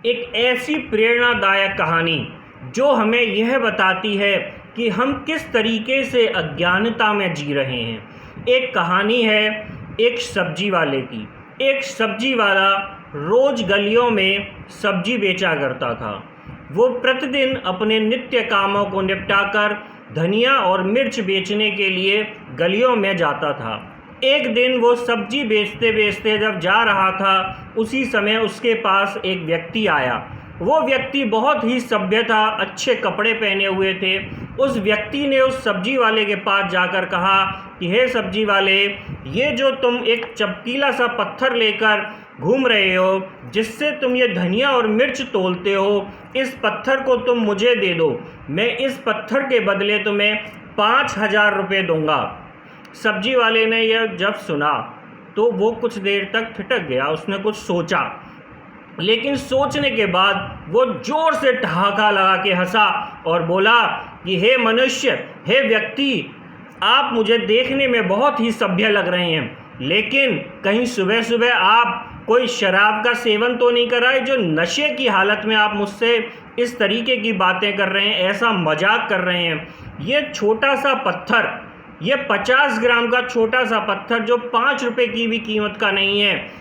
एक ऐसी प्रेरणादायक कहानी जो हमें यह बताती है कि हम किस तरीके से अज्ञानता में जी रहे हैं। एक कहानी है एक सब्जी वाले की। एक सब्जी वाला रोज़ गलियों में सब्जी बेचा करता था। वो प्रतिदिन अपने नित्य कामों को निपटाकर धनिया और मिर्च बेचने के लिए गलियों में जाता था। एक दिन वो सब्जी बेचते बेचते जब जा रहा था, उसी समय उसके पास एक व्यक्ति आया। वो व्यक्ति बहुत ही सभ्य था, अच्छे कपड़े पहने हुए थे। उस व्यक्ति ने उस सब्जी वाले के पास जाकर कहा कि हे सब्जी वाले, ये जो तुम एक चमकीला सा पत्थर लेकर घूम रहे हो, जिससे तुम ये धनिया और मिर्च तोलते हो, इस पत्थर को तुम मुझे दे दो। मैं इस पत्थर के बदले तुम्हें 5,000 रुपये दूंगा। सब्जी वाले ने यह जब सुना तो वो कुछ देर तक ठिठक गया। उसने कुछ सोचा, लेकिन सोचने के बाद वो जोर से ठहाका लगा के हंसा और बोला कि हे मनुष्य, हे व्यक्ति, आप मुझे देखने में बहुत ही सभ्य लग रहे हैं, लेकिन कहीं सुबह सुबह आप कोई शराब का सेवन तो नहीं कर रहा है, जो नशे की हालत में आप मुझसे इस तरीके की बातें कर रहे हैं, ऐसा मजाक कर रहे हैं। ये छोटा सा पत्थर, ये 50 ग्राम का छोटा सा पत्थर जो 5 रुपये की भी कीमत का नहीं है,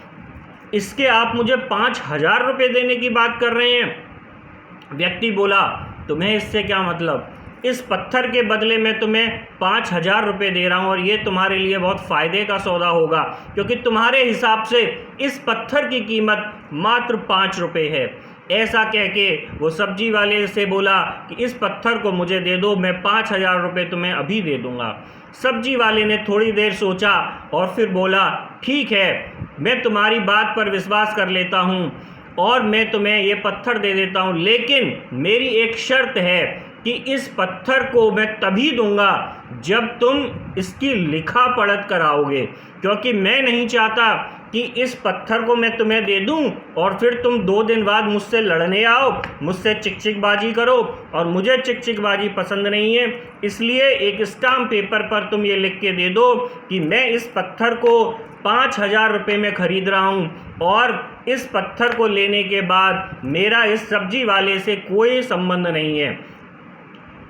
इसके आप मुझे 5,000 रुपये देने की बात कर रहे हैं। व्यक्ति बोला, तुम्हें इससे क्या मतलब? इस पत्थर के बदले में तुम्हें 5,000 रुपये दे रहा हूँ और ये तुम्हारे लिए बहुत फ़ायदे का सौदा होगा, क्योंकि तुम्हारे हिसाब से इस पत्थर की कीमत मात्र 5 रुपये है। ऐसा कह के वो सब्जी वाले से बोला कि इस पत्थर को मुझे दे दो, मैं 5,000 रुपये तुम्हें अभी दे दूँगा। सब्जी वाले ने थोड़ी देर सोचा और फिर बोला, ठीक है, मैं तुम्हारी बात पर विश्वास कर लेता हूँ और मैं तुम्हें ये पत्थर दे देता हूँ, लेकिन मेरी एक शर्त है कि इस पत्थर को मैं तभी दूंगा जब तुम इसकी लिखा पढ़त कराओगे, क्योंकि मैं नहीं चाहता कि इस पत्थर को मैं तुम्हें दे दूं और फिर तुम 2 दिन बाद मुझसे लड़ने आओ, मुझसे चिकचिकबाजी करो, और मुझे चिकचिकबाजी पसंद नहीं है। इसलिए एक स्टाम्प पेपर पर तुम ये लिख के दे दो कि मैं इस पत्थर को 5,000 रुपये में ख़रीद रहा हूँ और इस पत्थर को लेने के बाद मेरा इस सब्जी वाले से कोई संबंध नहीं है।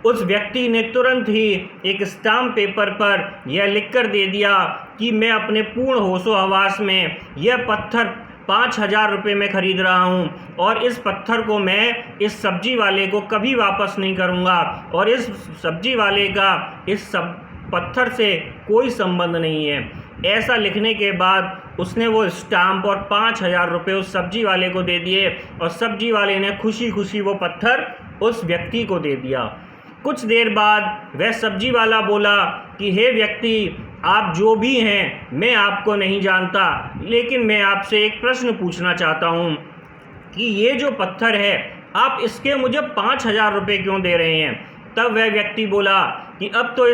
उस व्यक्ति ने तुरंत ही एक स्टाम्प पेपर पर यह लिखकर दे दिया कि मैं अपने पूर्ण होशो हवास में यह पत्थर 5,000 रुपये में ख़रीद रहा हूँ और इस पत्थर को मैं इस सब्जी वाले को कभी वापस नहीं करूँगा और इस सब्जी वाले का इस सब पत्थर से कोई संबंध नहीं है। ऐसा लिखने के बाद उसने वो स्टाम्प और 5,000 रुपये उस सब्जी वाले को दे दिए और सब्जी वाले ने खुशी खुशी वो पत्थर उस व्यक्ति को दे दिया। कुछ देर बाद वह सब्जी वाला बोला कि हे व्यक्ति, आप जो भी हैं, मैं आपको नहीं जानता, लेकिन मैं आपसे एक प्रश्न पूछना चाहता हूँ कि ये जो पत्थर है, आप इसके मुझे 5,000 रुपये क्यों दे रहे हैं? तब वह व्यक्ति बोला कि अब तो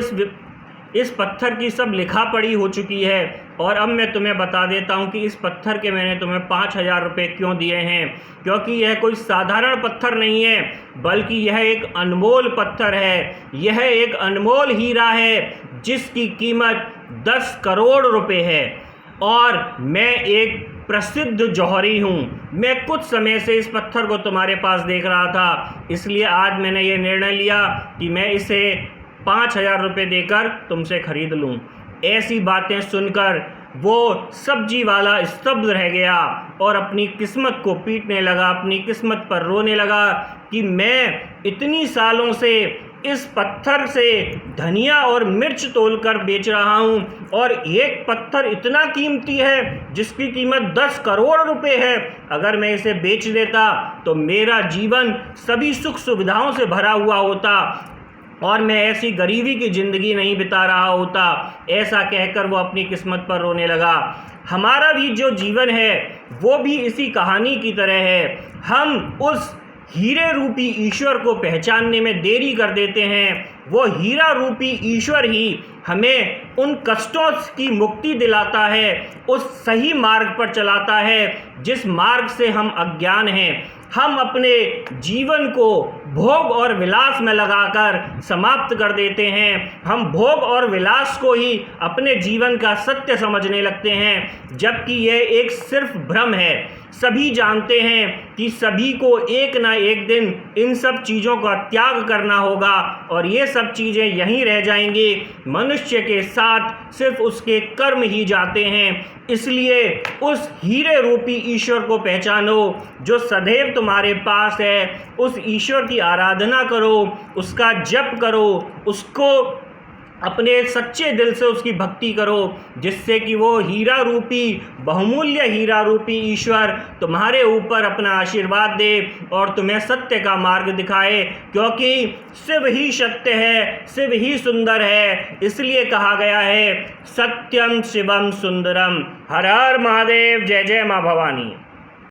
इस पत्थर की सब लिखा पढ़ी हो चुकी है और अब मैं तुम्हें बता देता हूँ कि इस पत्थर के मैंने तुम्हें 5,000 रुपये क्यों दिए हैं। क्योंकि यह कोई साधारण पत्थर नहीं है, बल्कि यह एक अनमोल पत्थर है। यह एक अनमोल हीरा है जिसकी कीमत 10 करोड़ रुपये है और मैं एक प्रसिद्ध जौहरी हूँ। मैं कुछ समय से इस पत्थर को तुम्हारे पास देख रहा था, इसलिए आज मैंने ये निर्णय लिया कि मैं इसे 5,000 रुपये देकर तुमसे खरीद लूँ। ऐसी बातें सुनकर वो सब्जी वाला स्तब्ध रह गया और अपनी किस्मत को पीटने लगा, अपनी किस्मत पर रोने लगा कि मैं इतनी सालों से इस पत्थर से धनिया और मिर्च तोलकर बेच रहा हूँ और एक पत्थर इतना कीमती है जिसकी कीमत 10 करोड़ रुपए है। अगर मैं इसे बेच देता तो मेरा जीवन सभी सुख सुविधाओं से भरा हुआ होता और मैं ऐसी गरीबी की ज़िंदगी नहीं बिता रहा होता। ऐसा कहकर वो अपनी किस्मत पर रोने लगा। हमारा भी जो जीवन है वो भी इसी कहानी की तरह है। हम उस हीरे रूपी ईश्वर को पहचानने में देरी कर देते हैं। वो हीरा रूपी ईश्वर ही हमें उन कष्टों की मुक्ति दिलाता है, उस सही मार्ग पर चलाता है जिस मार्ग से हम अज्ञान हैं। हम अपने जीवन को भोग और विलास में लगाकर समाप्त कर देते हैं। हम भोग और विलास को ही अपने जीवन का सत्य समझने लगते हैं, जबकि यह एक सिर्फ भ्रम है। सभी जानते हैं कि सभी को एक ना एक दिन इन सब चीज़ों का त्याग करना होगा और ये सब चीज़ें यहीं रह जाएंगी। मनुष्य के साथ सिर्फ उसके कर्म ही जाते हैं। इसलिए उस हीरे रूपी ईश्वर को पहचानो जो सदैव तुम्हारे पास है। उस ईश्वर की आराधना करो, उसका जप करो, उसको अपने सच्चे दिल से उसकी भक्ति करो, जिससे कि वो हीरा रूपी, बहुमूल्य हीरा रूपी ईश्वर तुम्हारे ऊपर अपना आशीर्वाद दे और तुम्हें सत्य का मार्ग दिखाए। क्योंकि शिव ही सत्य है, शिव ही सुंदर है। इसलिए कहा गया है सत्यम शिवम सुंदरम। हर हर महादेव। जय जय माँ भवानी।